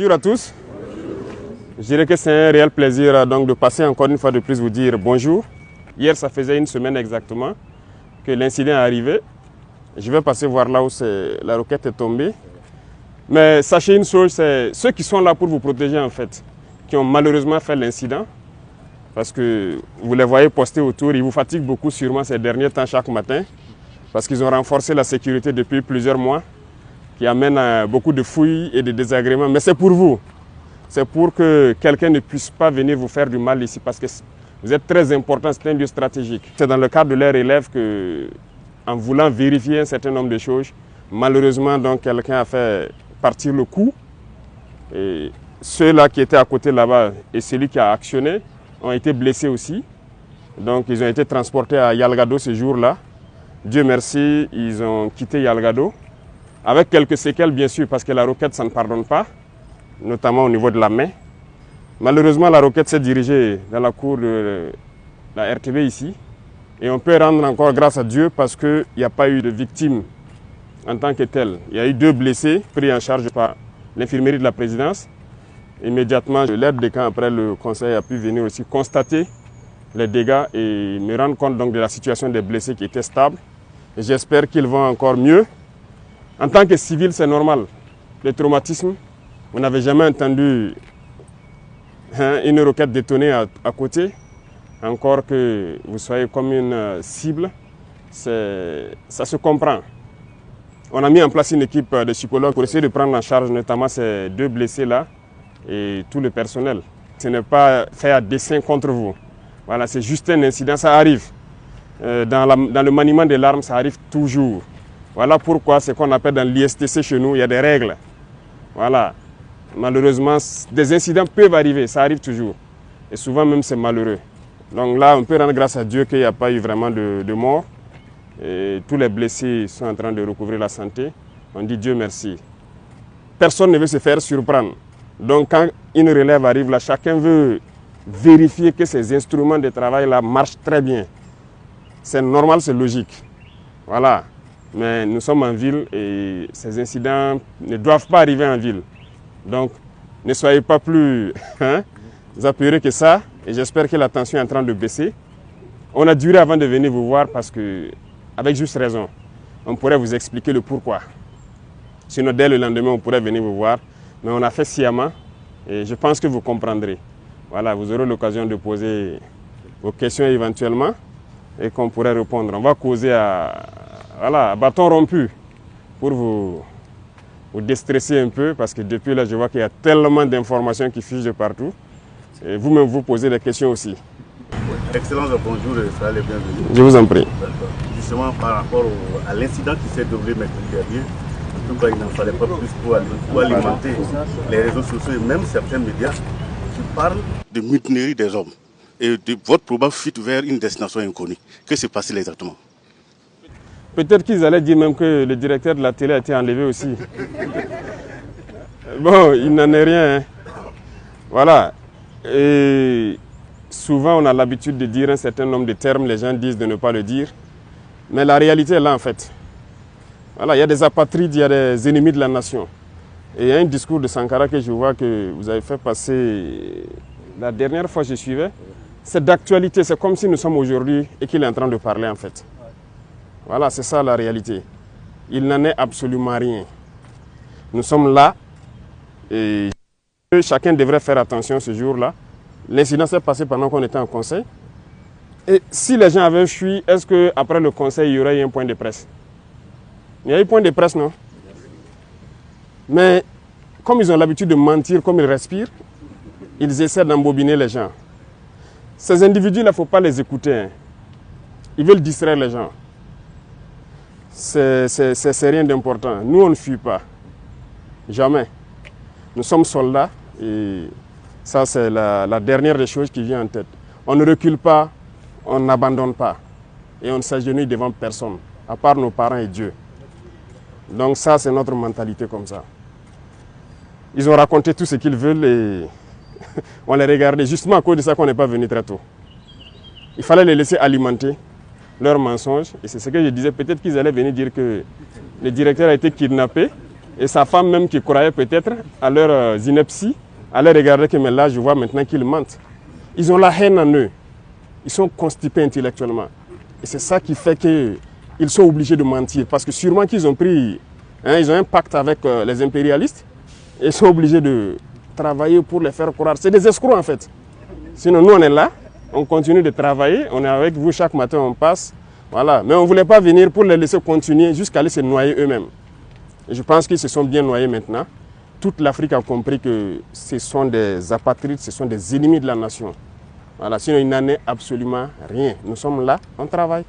Bonjour à tous. Je dirais que c'est un réel plaisir donc, de passer encore une fois de plus vous dire bonjour. Hier, ça faisait une semaine exactement que l'incident est arrivé. Je vais passer voir là où la roquette est tombée. Mais sachez une chose, c'est ceux qui sont là pour vous protéger en fait, qui ont malheureusement fait l'incident. Parce que vous les voyez postés autour, ils vous fatiguent beaucoup sûrement ces derniers temps chaque matin. Parce qu'ils ont renforcé la sécurité depuis plusieurs mois, qui amène à beaucoup de fouilles et de désagréments. Mais c'est pour vous. C'est pour que quelqu'un ne puisse pas venir vous faire du mal ici parce que vous êtes très important, c'est un lieu stratégique. C'est dans le cadre de leur élève que, en voulant vérifier un certain nombre de choses, malheureusement, donc, quelqu'un a fait partir le coup. Et ceux-là qui étaient à côté là-bas et celui qui a actionné ont été blessés aussi. Donc ils ont été transportés à Yalgado ce jour-là. Dieu merci, ils ont quitté Yalgado. Avec quelques séquelles bien sûr, parce que la roquette, ça ne pardonne pas, notamment au niveau de la main. Malheureusement, la roquette s'est dirigée dans la cour de la RTB ici. Et on peut rendre encore grâce à Dieu parce qu'il n'y a pas eu de victimes en tant que telles. Il y a eu 2 blessés pris en charge par l'infirmerie de la présidence. Immédiatement, l'aide de camp après le conseil a pu venir aussi constater les dégâts et me rendre compte donc de la situation des blessés qui était stable. Et j'espère qu'ils vont encore mieux. En tant que civil, c'est normal. Le traumatisme, vous n'avez jamais entendu une roquette détonner à côté, encore que vous soyez comme une cible, ça se comprend. On a mis en place une équipe de psychologues pour essayer de prendre en charge notamment ces 2 blessés-là et tout le personnel. Ce n'est pas fait à dessein contre vous. Voilà, c'est juste un incident, ça arrive. Dans le maniement des larmes, ça arrive toujours. Voilà pourquoi ce qu'on appelle dans l'ISTC chez nous, il y a des règles. Voilà. Malheureusement, des incidents peuvent arriver, ça arrive toujours. Et souvent même c'est malheureux. Donc là, on peut rendre grâce à Dieu qu'il n'y a pas eu vraiment de mort. Et tous les blessés sont en train de recouvrer la santé. On dit Dieu merci. Personne ne veut se faire surprendre. Donc quand une relève arrive là, chacun veut vérifier que ces instruments de travail là marchent très bien. C'est normal, c'est logique. Voilà. Mais nous sommes en ville et ces incidents ne doivent pas arriver en ville. Donc ne soyez pas plus apeurés que ça. Et j'espère que la tension est en train de baisser. On a duré avant de venir vous voir parce que, avec juste raison, on pourrait vous expliquer le pourquoi. Sinon, dès le lendemain, on pourrait venir vous voir. Mais on a fait sciemment et je pense que vous comprendrez. Voilà, vous aurez l'occasion de poser vos questions éventuellement et qu'on pourrait répondre. On va causer à bâton rompu pour vous déstresser un peu parce que depuis là, je vois qu'il y a tellement d'informations qui fusent de partout. Et vous-même, vous posez des questions aussi. Excellence, bonjour et soyez les bienvenus. Je vous en prie. Justement, par rapport à l'incident qui s'est déroulé mercredi dernier, en tout cas, il n'en fallait pas plus pour alimenter les réseaux sociaux et même certains médias qui parlent de mutinerie des hommes et de votre probable fuite vers une destination inconnue. Que s'est passé exactement? Peut-être qu'ils allaient dire même que le directeur de la télé a été enlevé aussi. Bon, il n'en est rien. Hein. Voilà. Et souvent, on a l'habitude de dire un certain nombre de termes, les gens disent de ne pas le dire. Mais la réalité est là, en fait. Voilà, il y a des apatrides, il y a des ennemis de la nation. Et il y a un discours de Sankara que je vois que vous avez fait passer la dernière fois que je suivais. C'est d'actualité, c'est comme si nous sommes aujourd'hui et qu'il est en train de parler, en fait. Voilà, c'est ça la réalité. Il n'en est absolument rien. Nous sommes là et chacun devrait faire attention ce jour-là. L'incident s'est passé pendant qu'on était en conseil. Et si les gens avaient fui, est-ce qu'après le conseil, il y aurait eu un point de presse? Il y a eu point de presse, non? Mais comme ils ont l'habitude de mentir, comme ils respirent, ils essaient d'embobiner les gens. Ces individus-là, il ne faut pas les écouter. Hein. Ils veulent distraire les gens. C'est rien d'important. Nous, on ne fuit pas. Jamais. Nous sommes soldats et ça, c'est la dernière des choses qui vient en tête. On ne recule pas, on n'abandonne pas. Et on ne s'agenouille devant personne, à part nos parents et Dieu. Donc ça, c'est notre mentalité comme ça. Ils ont raconté tout ce qu'ils veulent et on les regardait. Justement à cause de ça qu'on n'est pas venu très tôt. Il fallait les laisser alimenter leurs mensonges. Et c'est ce que je disais, peut-être qu'ils allaient venir dire que le directeur a été kidnappé Et sa femme même qui croyait peut-être à leur ineptie, allait regarder que mais là je vois maintenant qu'ils mentent. Ils ont la haine en eux. Ils sont constipés intellectuellement. Et c'est ça qui fait qu'ils sont obligés de mentir. Parce que sûrement qu'ils ont pris, ils ont un pacte avec les impérialistes. Et ils sont obligés de travailler pour les faire croire. C'est des escrocs en fait. Sinon nous on est là, on continue de travailler, on est avec vous chaque matin, on passe. Voilà. Mais on ne voulait pas venir pour les laisser continuer jusqu'à aller se noyer eux-mêmes. Et je pense qu'ils se sont bien noyés maintenant. Toute l'Afrique a compris que ce sont des apatrides, ce sont des ennemis de la nation. Voilà, sinon il n'en est absolument rien. Nous sommes là, on travaille.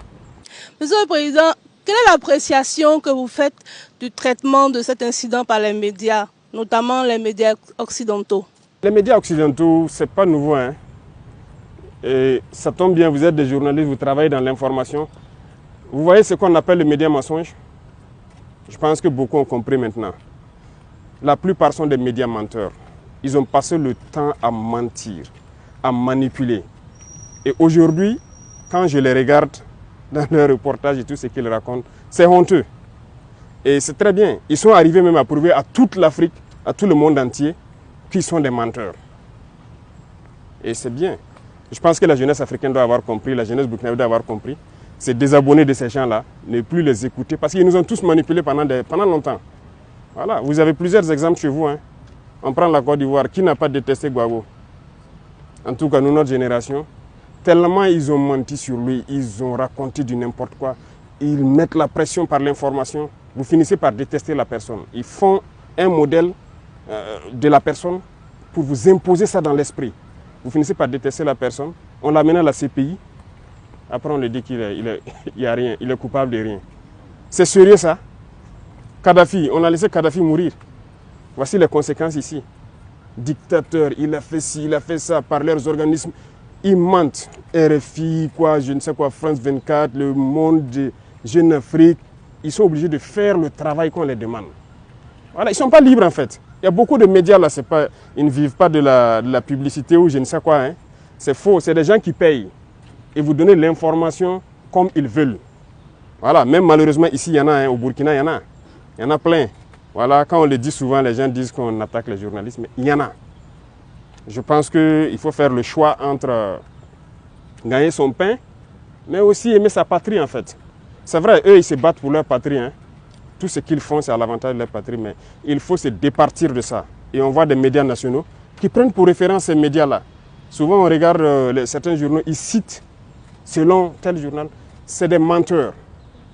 Monsieur le Président, quelle est l'appréciation que vous faites du traitement de cet incident par les médias, notamment les médias occidentaux? Les médias occidentaux, ce n'est pas nouveau. Et ça tombe bien, vous êtes des journalistes, vous travaillez dans l'information. Vous voyez ce qu'on appelle les médias mensonges? Je pense que beaucoup ont compris maintenant. La plupart sont des médias menteurs. Ils ont passé le temps à mentir, à manipuler. Et aujourd'hui, quand je les regarde dans leurs reportages et tout ce qu'ils racontent, c'est honteux. Et c'est très bien. Ils sont arrivés même à prouver à toute l'Afrique, à tout le monde entier, qu'ils sont des menteurs. Et c'est bien. Je pense que la jeunesse africaine doit avoir compris, la jeunesse burkinabé doit avoir compris. C'est désabonner de ces gens-là, ne plus les écouter, parce qu'ils nous ont tous manipulés pendant longtemps. Voilà, vous avez plusieurs exemples chez vous. On prend la Côte d'Ivoire, qui n'a pas détesté Gbagbo? En tout cas, nous, notre génération, tellement ils ont menti sur lui, ils ont raconté du n'importe quoi. Ils mettent la pression par l'information. Vous finissez par détester la personne. Ils font un modèle de la personne pour vous imposer ça dans l'esprit. Vous finissez par détester la personne. On l'amène à la CPI. Après, on lui dit qu'il n'y a rien, il est coupable de rien. C'est sérieux ça? Kadhafi, on a laissé Kadhafi mourir. Voici les conséquences ici. Dictateur, il a fait ci, il a fait ça par leurs organismes. Ils mentent. RFI, quoi, je ne sais quoi, France 24, Le Monde, Jeune Afrique. Ils sont obligés de faire le travail qu'on les demande. Voilà, ils ne sont pas libres en fait. Il y a beaucoup de médias là, ils ne vivent pas de la publicité ou je ne sais quoi. C'est faux, c'est des gens qui payent. Et vous donnez l'information comme ils veulent. Voilà, même malheureusement ici, il y en a, au Burkina, il y en a plein. Voilà, quand on le dit souvent, les gens disent qu'on attaque les journalistes, mais il y en a. Je pense qu'il faut faire le choix entre gagner son pain, mais aussi aimer sa patrie en fait. C'est vrai, eux, ils se battent pour leur patrie. Tout ce qu'ils font, c'est à l'avantage de leur patrie, mais il faut se départir de ça. Et on voit des médias nationaux qui prennent pour référence ces médias-là. Souvent, on regarde certains journaux, ils citent selon tel journal, c'est des menteurs.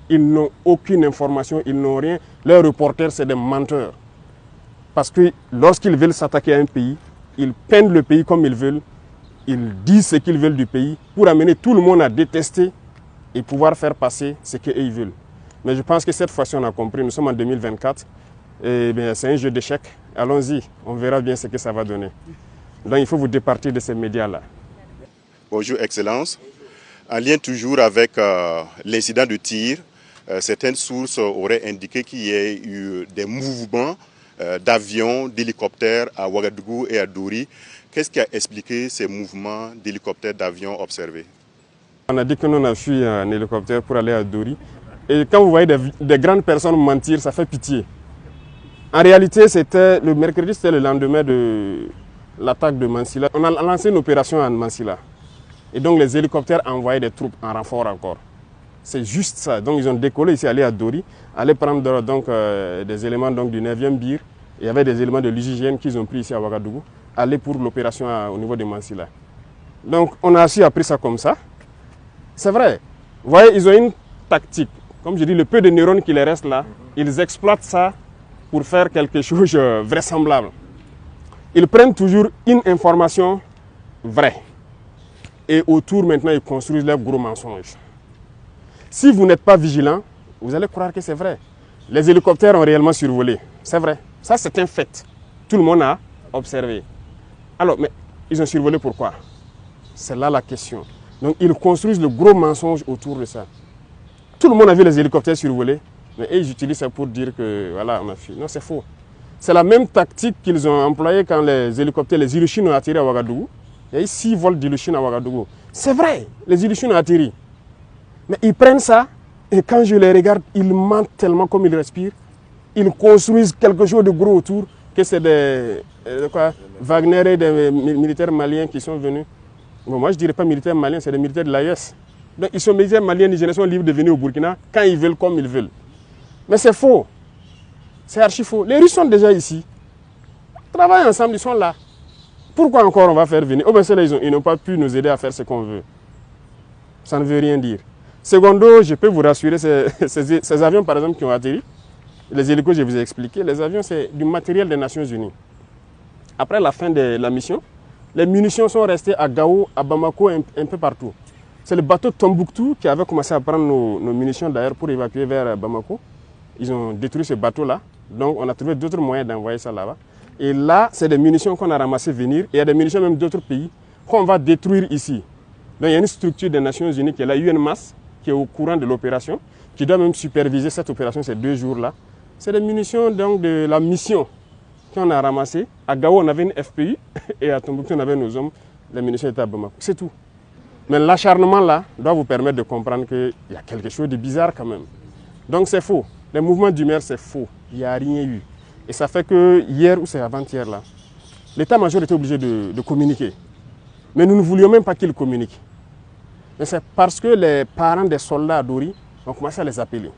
Ils n'ont aucune information, ils n'ont rien. Leurs reporters, c'est des menteurs. Parce que lorsqu'ils veulent s'attaquer à un pays, ils peignent le pays comme ils veulent. Ils disent ce qu'ils veulent du pays pour amener tout le monde à détester et pouvoir faire passer ce qu'ils veulent. Mais je pense que cette fois-ci, on a compris, nous sommes en 2024. Et bien, c'est un jeu d'échecs. Allons-y, on verra bien ce que ça va donner. Donc il faut vous départir de ces médias-là. Bonjour, Excellence. En lien toujours avec l'incident de tir, certaines sources auraient indiqué qu'il y ait eu des mouvements d'avions, d'hélicoptères à Ouagadougou et à Dori. Qu'est-ce qui a expliqué ces mouvements d'hélicoptères, d'avions observés? On a dit que nous on a fui en hélicoptère pour aller à Dori. Et quand vous voyez des grandes personnes mentir, ça fait pitié. En réalité, c'était le mercredi, c'était le lendemain de l'attaque de Mansilla. On a lancé une opération en Mansilla. Et donc les hélicoptères envoyaient des troupes en renfort encore. C'est juste ça. Donc ils ont décollé ici, aller à Dori, aller prendre donc, des éléments donc, du 9e BIR. Il y avait des éléments de l'UGGN qu'ils ont pris ici à Ouagadougou, aller pour l'opération au niveau de Mansilla. Donc on a aussi appris ça comme ça. C'est vrai. Vous voyez, ils ont une tactique. Comme je dis, le peu de neurones qui les restent là, ils exploitent ça pour faire quelque chose de vraisemblable. Ils prennent toujours une information vraie. Et autour, maintenant, ils construisent leurs gros mensonges. Si vous n'êtes pas vigilant, vous allez croire que c'est vrai. Les hélicoptères ont réellement survolé. C'est vrai. Ça, c'est un fait. Tout le monde a observé. Alors, mais ils ont survolé pourquoi? C'est là la question. Donc, ils construisent le gros mensonge autour de ça. Tout le monde a vu les hélicoptères survoler, mais ils utilisent ça pour dire que, voilà, on a fui. Non, c'est faux. C'est la même tactique qu'ils ont employée quand les hélicoptères, les Ilyushin ont atterri à Ouagadougou. Il y a eu 6 vols d'Ilyushin à Ouagadougou. C'est vrai, les Ilyushin ont atterri. Mais ils prennent ça, et quand je les regarde, ils mentent tellement comme ils respirent. ils construisent quelque chose de gros autour, que c'est des Wagner et des militaires maliens qui sont venus. Bon, moi, je ne dirais pas militaires maliens, c'est des militaires de l'AES. Donc, ils sont militaires maliens, nigériens, sont libres de venir au Burkina quand ils veulent, comme ils veulent. Mais c'est faux. C'est archi faux. Les Russes sont déjà ici. Ils travaillent ensemble, ils sont là. Pourquoi encore on va faire venir? Oh ben ceux-là, ils n'ont pas pu nous aider à faire ce qu'on veut. Ça ne veut rien dire. Secondo, je peux vous rassurer, ces avions, par exemple, qui ont atterri, les hélicos, je vous ai expliqué, les avions, c'est du matériel des Nations Unies. Après la fin de la mission, les munitions sont restées à Gao, à Bamako, un peu partout. C'est le bateau Tombouctou qui avait commencé à prendre nos munitions d'ailleurs pour évacuer vers Bamako. Ils ont détruit ce bateau-là. Donc on a trouvé d'autres moyens d'envoyer ça là-bas. Et là, c'est des munitions qu'on a ramassées venir. Et il y a des munitions même d'autres pays qu'on va détruire ici. Donc il y a une structure des Nations Unies qui est la UNMAS, qui est au courant de l'opération, qui doit même superviser cette opération ces 2 jours-là. C'est des munitions donc, de la mission qu'on a ramassées. À Gao, on avait une FPI et à Tombouctou, on avait nos hommes. Les munitions étaient à Bamako. C'est tout. Mais l'acharnement là doit vous permettre de comprendre qu'il y a quelque chose de bizarre quand même. Donc c'est faux. Les mouvements d'humeur, c'est faux. Il n'y a rien eu. Et ça fait que hier ou c'est avant-hier là, l'état-major était obligé de communiquer. Mais nous ne voulions même pas qu'il communique. Mais c'est parce que les parents des soldats à Dori ont commencé à les appeler.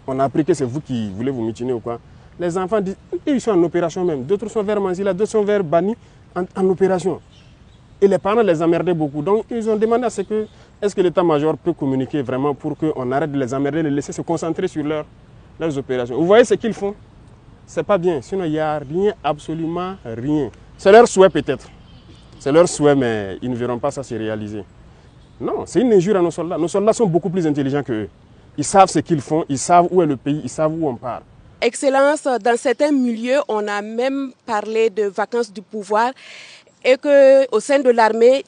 On a appris que c'est vous qui voulez vous mutiner ou quoi. Les enfants disent, ils sont en opération même. D'autres sont vers Manzila, d'autres sont vers Bani en opération. Et les parents les emmerdaient beaucoup. Donc ils ont demandé à ce que, est-ce que l'état-major peut communiquer vraiment pour qu'on arrête de les emmerder, les laisser se concentrer sur leurs opérations. Vous voyez ce qu'ils font? C'est pas bien. Sinon, il n'y a rien, absolument rien. C'est leur souhait peut-être. C'est leur souhait, mais ils ne verront pas ça se réaliser. Non, c'est une injure à nos soldats. Nos soldats sont beaucoup plus intelligents qu'eux. Ils savent ce qu'ils font, ils savent où est le pays, ils savent où on part. Excellence, dans certains milieux, on a même parlé de vacances du pouvoir et qu'au sein de l'armée,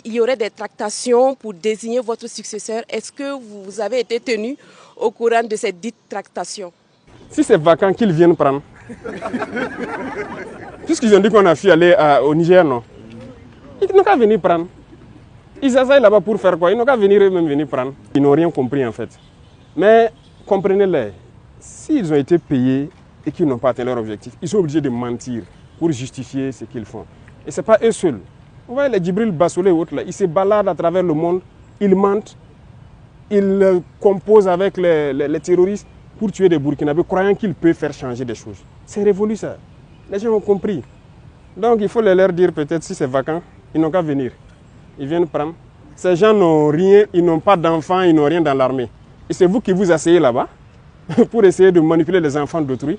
il y aurait des tractations pour désigner votre successeur. Est-ce que vous avez été tenu au courant de ces dites tractations? Si c'est vacant, qu'ils viennent prendre. Puisqu'ils ont dit qu'on a fui aller au Niger, non. Ils n'ont qu'à venir prendre. Ils s'asseyent là-bas pour faire quoi? Ils n'ont qu'à venir eux-mêmes venir prendre. Ils n'ont rien compris en fait. Mais comprenez-les, s'ils ont été payés et qu'ils n'ont pas atteint leur objectif, ils sont obligés de mentir pour justifier ce qu'ils font. Et ce n'est pas eux seuls. Vous voyez les Djibril Bassolé et autres là, ils se baladent à travers le monde, ils mentent, ils composent avec les terroristes pour tuer des Burkinabés, croyant qu'ils peuvent faire changer des choses. C'est révolu ça. Les gens ont compris. Donc il faut leur dire peut-être si c'est vacant, ils n'ont qu'à venir. Ils viennent prendre. Ces gens n'ont rien, ils n'ont pas d'enfants, ils n'ont rien dans l'armée. Et c'est vous qui vous asseyez là-bas pour essayer de manipuler les enfants d'autrui,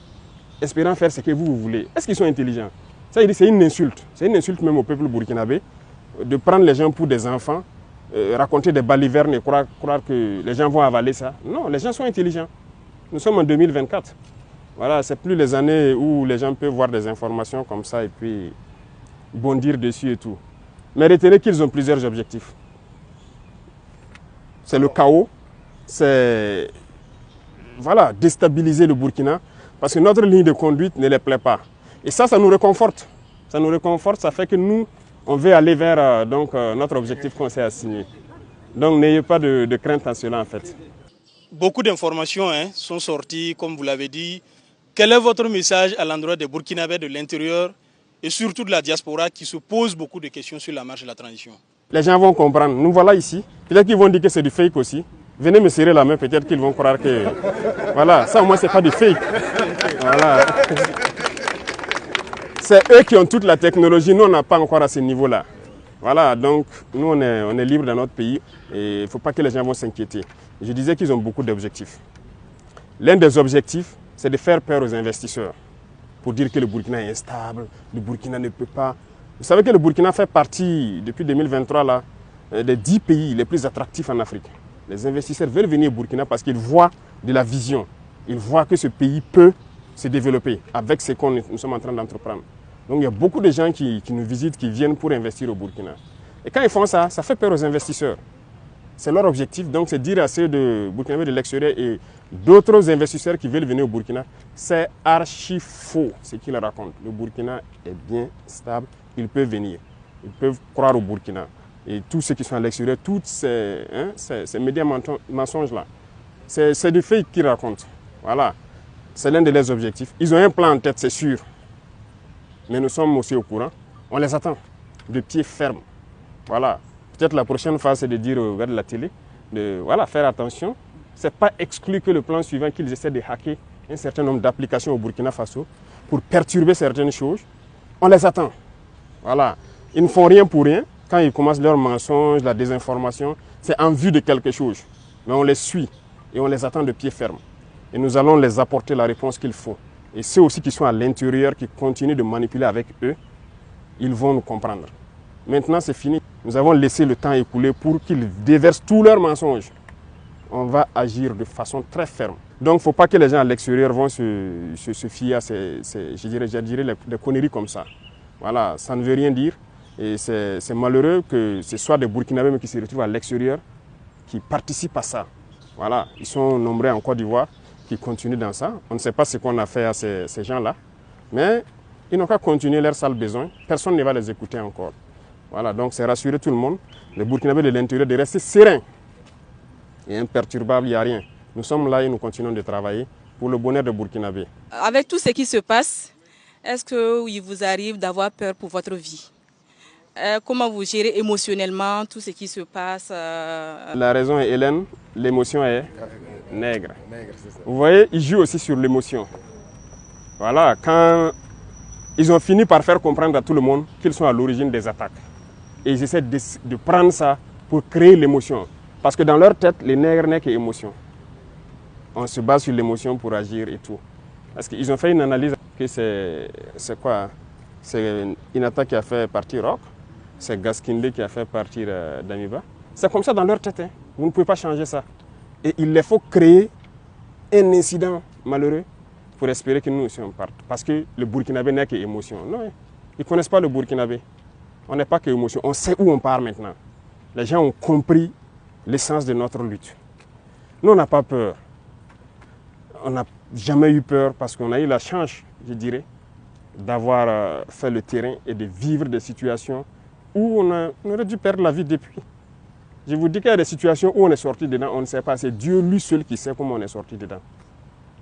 espérant faire ce que vous voulez. Est-ce qu'ils sont intelligents? Ça, c'est une insulte. C'est une insulte même au peuple burkinabé de prendre les gens pour des enfants, raconter des balivernes et croire que les gens vont avaler ça. Non, les gens sont intelligents. Nous sommes en 2024. Voilà, c'est plus les années où les gens peuvent voir des informations comme ça et puis bondir dessus et tout. Mais retenez qu'ils ont plusieurs objectifs. C'est le chaos, c'est déstabiliser le Burkina parce que notre ligne de conduite ne les plaît pas. Et ça nous réconforte. Ça nous réconforte, ça fait que nous, on veut aller vers notre objectif qu'on s'est assigné. Donc n'ayez pas de crainte à cela en fait. Beaucoup d'informations sont sorties, comme vous l'avez dit. Quel est votre message à l'endroit des Burkinabés de l'intérieur et surtout de la diaspora qui se posent beaucoup de questions sur la marche de la transition? Les gens vont comprendre. Nous voilà ici. Peut-être qu'ils vont dire que c'est du fake aussi. Venez me serrer la main, peut-être qu'ils vont croire que... Voilà, ça au moins c'est pas du fake. Voilà. C'est eux qui ont toute la technologie. Nous, on n'a pas encore à ce niveau-là. Voilà, donc nous, on est libre dans notre pays et il ne faut pas que les gens vont s'inquiéter. Je disais qu'ils ont beaucoup d'objectifs. L'un des objectifs, c'est de faire peur aux investisseurs pour dire que le Burkina est instable, le Burkina ne peut pas... Vous savez que le Burkina fait partie, depuis 2023, là, des 10 pays les plus attractifs en Afrique. Les investisseurs veulent venir au Burkina parce qu'ils voient de la vision. Ils voient que ce pays peut se développer avec ce que nous sommes en train d'entreprendre. Donc il y a beaucoup de gens qui nous visitent, qui viennent pour investir au Burkina. Et quand ils font ça, ça fait peur aux investisseurs. C'est leur objectif, donc c'est dire à ceux de Burkinabés de l'extérieur et d'autres investisseurs qui veulent venir au Burkina, c'est archi faux ce qu'ils racontent. Le Burkina est bien stable, ils peuvent venir, ils peuvent croire au Burkina. Et tous ceux qui sont à l'extérieur, tous ces médias mensonges-là, c'est du fake qu'ils racontent. Voilà. C'est l'un de leurs objectifs. Ils ont un plan en tête, c'est sûr. Mais nous sommes aussi au courant. On les attend de pied ferme. Voilà. Peut-être la prochaine phase, c'est de dire aux gars de la télé, de faire attention. Ce n'est pas exclu que le plan suivant, qu'ils essaient de hacker un certain nombre d'applications au Burkina Faso pour perturber certaines choses. On les attend. Voilà. Ils ne font rien pour rien. Quand ils commencent leurs mensonges, la désinformation, c'est en vue de quelque chose. Mais on les suit et on les attend de pied ferme. Et nous allons les apporter la réponse qu'il faut. Et ceux aussi qui sont à l'intérieur, qui continuent de manipuler avec eux, ils vont nous comprendre. Maintenant, c'est fini. Nous avons laissé le temps écouler pour qu'ils déversent tous leurs mensonges. On va agir de façon très ferme. Donc, il ne faut pas que les gens à l'extérieur vont se fier à je dirais des conneries comme ça. Voilà, ça ne veut rien dire. Et c'est malheureux que ce soit des Burkinabés qui se retrouvent à l'extérieur, qui participent à ça. Voilà, ils sont nombreux en Côte d'Ivoire, qui continuent dans ça. On ne sait pas ce qu'on a fait à ces gens-là. Mais ils n'ont qu'à continuer leur sale besoin. Personne ne va les écouter encore. Voilà, donc c'est rassurer tout le monde, les Burkinabés de l'intérieur, de rester sereins et imperturbables, il n'y a rien. Nous sommes là et nous continuons de travailler pour le bonheur des Burkinabés. Avec tout ce qui se passe, est-ce qu'il vous arrive d'avoir peur pour votre vie? Comment vous gérez émotionnellement tout ce qui se passe? La raison est Hélène, l'émotion est nègre. Vous voyez, ils jouent aussi sur l'émotion. Voilà, quand ils ont fini par faire comprendre à tout le monde qu'ils sont à l'origine des attaques. Et ils essaient de prendre ça pour créer l'émotion. Parce que dans leur tête, les nègres n'est qu'émotion. On se base sur l'émotion pour agir et tout. Parce qu'ils ont fait une analyse que c'est quoi? C'est Inata qui a fait partir Rock, c'est Gaskinde qui a fait partir Damiba. C'est comme ça dans leur tête. Hein. Vous ne pouvez pas changer ça. Et il les faut créer un incident malheureux pour espérer que nous aussi on parte. Parce que le Burkinabé n'est qu'émotion. Non, ils ne connaissent pas le Burkinabé. On n'est pas qu'émotion. On sait où on part maintenant. Les gens ont compris l'essence de notre lutte. Nous, on n'a pas peur. On n'a jamais eu peur parce qu'on a eu la chance, je dirais, d'avoir fait le terrain et de vivre des situations où on aurait dû perdre la vie depuis. Je vous dis qu'il y a des situations où on est sorti dedans, on ne sait pas. C'est Dieu lui seul qui sait comment on est sorti dedans.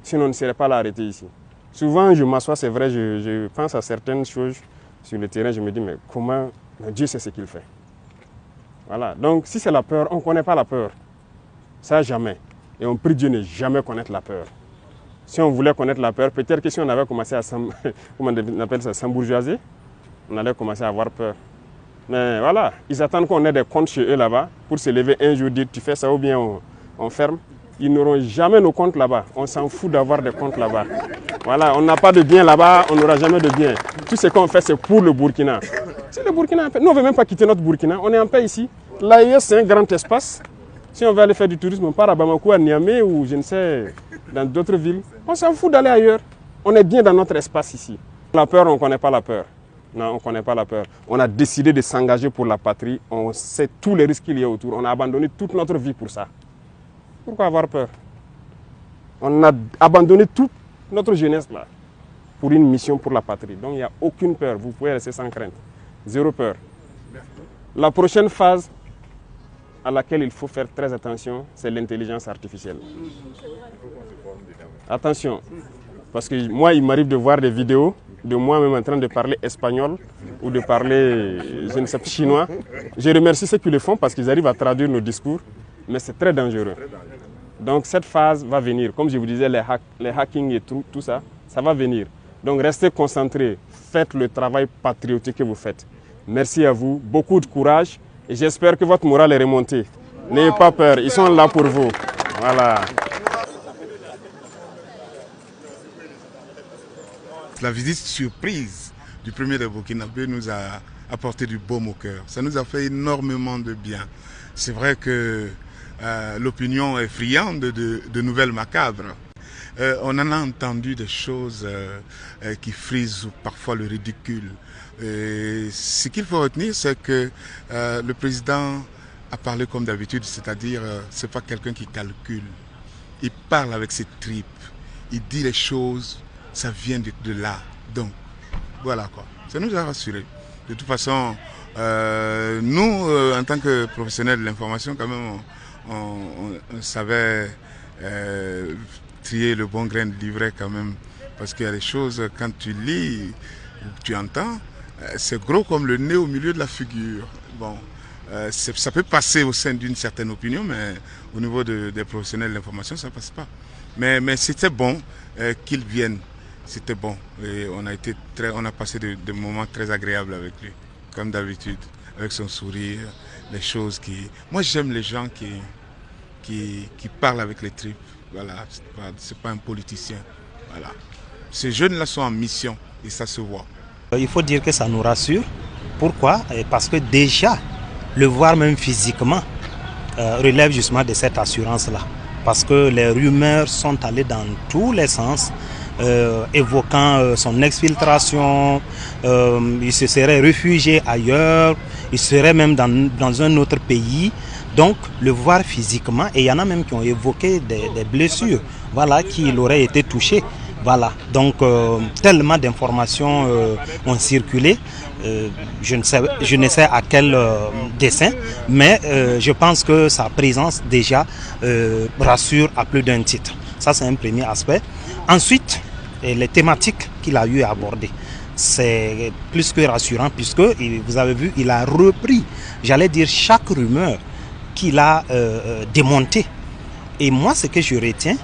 Sinon, on ne serait pas là arrêté ici. Souvent, je m'assois, c'est vrai, je pense à certaines choses sur le terrain, je me dis, mais comment Dieu sait ce qu'il fait. Voilà. Donc, si c'est la peur, on ne connaît pas la peur. Ça, jamais. Et on prie Dieu ne jamais connaître la peur. Si on voulait connaître la peur, peut-être que si on avait commencé à s'embourgeoiser, on allait commencer à avoir peur. Mais voilà, ils attendent qu'on ait des comptes chez eux là-bas pour se lever un jour, dire tu fais ça ou bien on ferme. Ils n'auront jamais nos comptes là-bas. On s'en fout d'avoir des comptes là-bas. Voilà, on n'a pas de bien là-bas, on n'aura jamais de bien. Tout ce qu'on fait, c'est pour le Burkina. C'est le Burkina en paix. Nous, on ne veut même pas quitter notre Burkina. On est en paix ici. L'AES, c'est un grand espace. Si on veut aller faire du tourisme, on part à Bamako, à Niamey ou je ne sais, dans d'autres villes. On s'en fout d'aller ailleurs. On est bien dans notre espace ici. La peur, on ne connaît pas la peur. Non, on ne connaît pas la peur. On a décidé de s'engager pour la patrie. On sait tous les risques qu'il y a autour. On a abandonné toute notre vie pour ça. Pourquoi avoir peur? On a abandonné toute notre jeunesse là pour une mission pour la patrie. Donc il n'y a aucune peur. Vous pouvez rester sans crainte. Zéro peur. La prochaine phase à laquelle il faut faire très attention, c'est l'intelligence artificielle. Attention, parce que moi, il m'arrive de voir des vidéos de moi-même en train de parler espagnol ou de parler, je ne sais pas, chinois. Je remercie ceux qui le font parce qu'ils arrivent à traduire nos discours, mais c'est très dangereux. Donc cette phase va venir. Comme je vous disais, les hackings et tout ça, ça va venir. Donc restez concentrés, faites le travail patriotique que vous faites. Merci à vous, beaucoup de courage et j'espère que votre morale est remontée. N'ayez pas peur, ils sont là pour vous. Voilà. La visite surprise du premier de Burkinabé nous a apporté du baume au cœur. Ça nous a fait énormément de bien. C'est vrai que l'opinion est friande de nouvelles macabres. On en a entendu des choses qui frisent parfois le ridicule. Ce qu'il faut retenir, c'est que le président a parlé comme d'habitude, c'est-à-dire c'est pas quelqu'un qui calcule. Il parle avec ses tripes, il dit les choses, ça vient de là. Donc voilà quoi, ça nous a rassurés. De toute façon, nous, en tant que professionnels de l'information, quand même, on savait trier le bon grain de livret quand même. Parce qu'il y a des choses, quand tu lis, tu entends, c'est gros comme le nez au milieu de la figure. Bon, ça peut passer au sein d'une certaine opinion, mais au niveau des professionnels de l'information, ça ne passe pas. Mais c'était bon qu'il vienne. C'était bon. Et on a passé des moments très agréables avec lui, comme d'habitude, avec son sourire, les choses qui... Moi, j'aime les gens qui parlent avec les tripes. Voilà, c'est pas un politicien. Voilà. Ces jeunes-là sont en mission et ça se voit. Il faut dire que ça nous rassure. Pourquoi? Parce que déjà, le voir même physiquement relève justement de cette assurance-là. Parce que les rumeurs sont allées dans tous les sens, évoquant son exfiltration, il se serait réfugié ailleurs, il serait même dans un autre pays. Donc, le voir physiquement, et il y en a même qui ont évoqué des blessures, voilà, qu'il aurait été touché. Voilà, donc tellement d'informations ont circulé, je ne sais à quel dessein, mais je pense que sa présence déjà rassure à plus d'un titre. Ça, c'est un premier aspect. Ensuite, les thématiques qu'il a eu à aborder, c'est plus que rassurant puisque, vous avez vu, il a repris, j'allais dire, chaque rumeur qu'il a démontée. Et moi, ce que je retiens,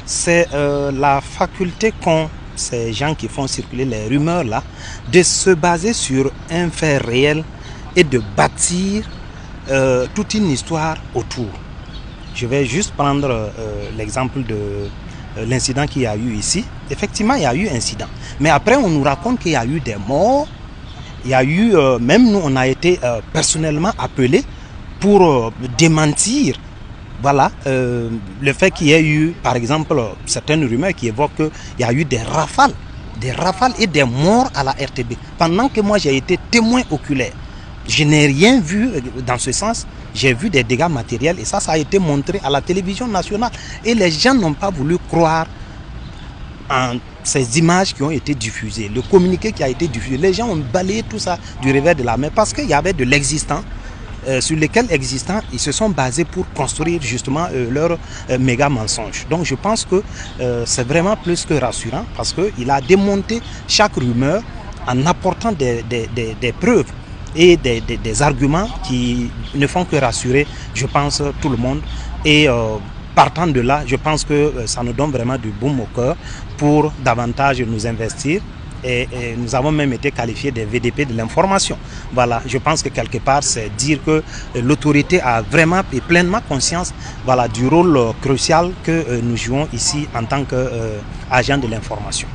c'est la faculté qu'ont ces gens qui font circuler les rumeurs là, de se baser sur un fait réel et de bâtir toute une histoire autour. Je vais juste prendre l'exemple de l'incident qu'il y a eu ici. Effectivement, il y a eu incident. Mais après, on nous raconte qu'il y a eu des morts. Il y a eu, même nous, on a été personnellement appelés pour démentir. Voilà, le fait qu'il y ait eu, par exemple, certaines rumeurs qui évoquent qu'il y a eu des rafales et des morts à la RTB. Pendant que moi j'ai été témoin oculaire, je n'ai rien vu dans ce sens. J'ai vu des dégâts matériels et ça a été montré à la télévision nationale. Et les gens n'ont pas voulu croire en ces images qui ont été diffusées, le communiqué qui a été diffusé. Les gens ont balayé tout ça du revers de la main parce qu'il y avait de l'existant. Sur lesquels existants, ils se sont basés pour construire justement leur méga mensonge. Donc je pense que c'est vraiment plus que rassurant parce qu'il a démonté chaque rumeur en apportant des preuves et des arguments qui ne font que rassurer, je pense, tout le monde. Et partant de là, je pense que ça nous donne vraiment du baume au cœur pour davantage nous investir. Et nous avons même été qualifiés des VDP de l'information. Voilà, je pense que quelque part, c'est dire que l'autorité a vraiment et pleinement conscience, voilà, du rôle crucial que nous jouons ici en tant qu'agents de l'information.